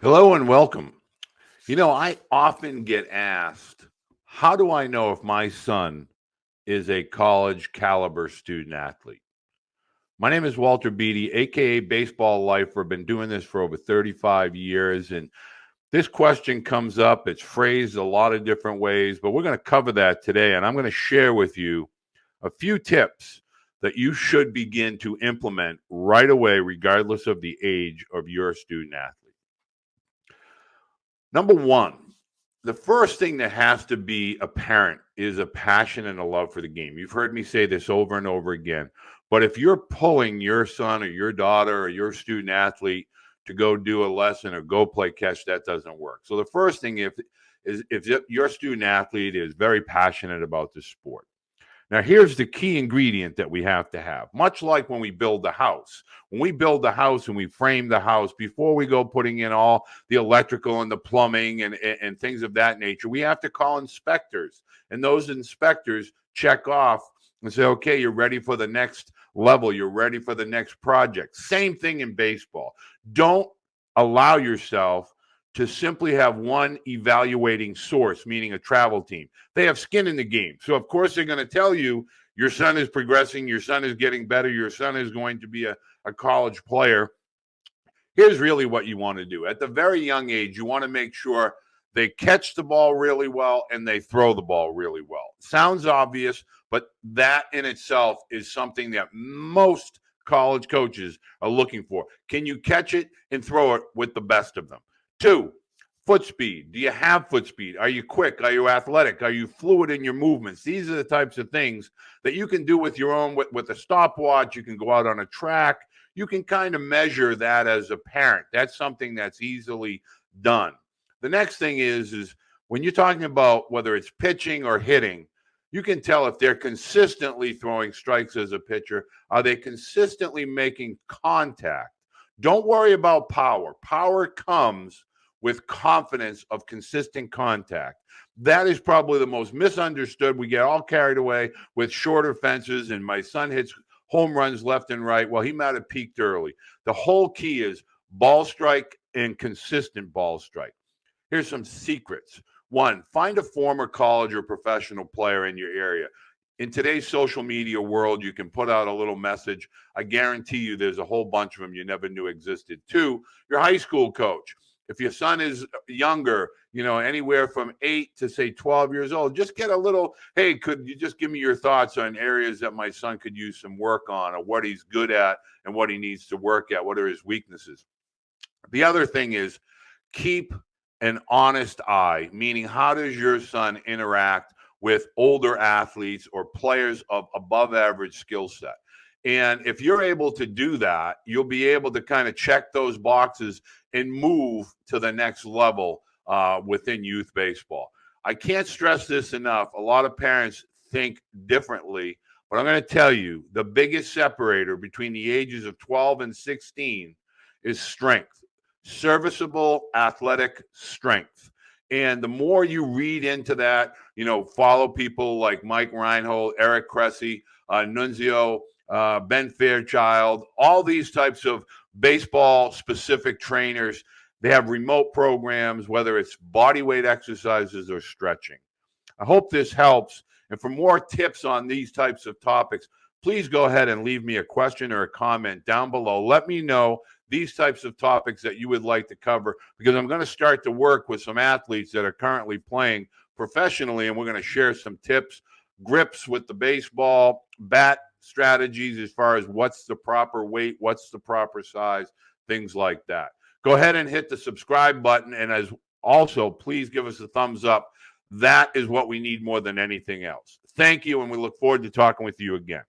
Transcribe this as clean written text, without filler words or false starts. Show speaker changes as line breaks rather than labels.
Hello and welcome. I often get asked, how do I know if my son is a college caliber student athlete? My name is Walter Beede, aka Baseball Lifer. I've been doing this for over 35 years. And this question comes up. It's phrased a lot of different ways, but we're going to cover that today. And I'm going to share with you a few tips that you should begin to implement right away, regardless of the age of your student athlete. Number one, the first thing that has to be apparent is a passion and a love for the game. You've heard me say this over and over again. But if you're pulling your son or your daughter or your student athlete to go do a lesson or go play catch, that doesn't work. So the first thing is if your student athlete is very passionate about the sport. Now, here's the key ingredient that we have to have. Much like when we build the house. When we build the house and we frame the house, before we go putting in all the electrical and the plumbing and things of that nature, we have to call inspectors. And those inspectors check off and say, okay, you're ready for the next level. You're ready for the next project. Same thing in baseball. Don't allow yourself to simply have one evaluating source, meaning a travel team. They have skin in the game. So, of course, they're going to tell you your son is progressing, your son is getting better, your son is going to be a college player. Here's really what you want to do. At the very young age, you want to make sure they catch the ball really well and they throw the ball really well. Sounds obvious, but that in itself is something that most college coaches are looking for. Can you catch it and throw it with the best of them? 2, foot speed. Do you have foot speed? Are you quick? Are you athletic? Are you fluid in your movements? These are the types of things that you can do with your own, with a stopwatch. You can go out on a track. You can kind of measure that as a parent. That's something that's easily done. The next thing is when you're talking about whether it's pitching or hitting, you can tell if they're consistently throwing strikes as a pitcher. Are they consistently making contact? Don't worry about power. Power comes with confidence of consistent contact. That is probably the most misunderstood. We get all carried away with shorter fences, and my son hits home runs left and right. Well, he might have peaked early. The whole key is ball strike and consistent ball strike. Here's some secrets. 1, find a former college or professional player in your area. In today's social media world, you can put out a little message. I guarantee you there's a whole bunch of them you never knew existed. 2, your high school coach. If your son is younger, anywhere from 8 to say 12 years old, just get a little, hey, could you just give me your thoughts on areas that my son could use some work on, or what he's good at and what he needs to work at? What are his weaknesses? The other thing is keep an honest eye, meaning how does your son interact with older athletes or players of above average skill set? And if you're able to do that, you'll be able to kind of check those boxes and move to the next level within youth baseball. I can't stress this enough. A lot of parents think differently, but I'm going to tell you the biggest separator between the ages of 12 and 16 is strength, serviceable athletic strength. And the more you read into that, follow people like Mike Reinhold, Eric Cressy, Nunzio, Ben Fairchild, all these types of baseball-specific trainers. They have remote programs, whether it's body weight exercises or stretching. I hope this helps. And for more tips on these types of topics, please go ahead and leave me a question or a comment down below. Let me know these types of topics that you would like to cover, because I'm going to start to work with some athletes that are currently playing professionally, and we're going to share some tips, grips with the baseball, bat strategies as far as what's the proper weight, what's the proper size, things like that. Go ahead and hit the subscribe button, and as also, please give us a thumbs up. That is what we need more than anything else. Thank you, and we look forward to talking with you again.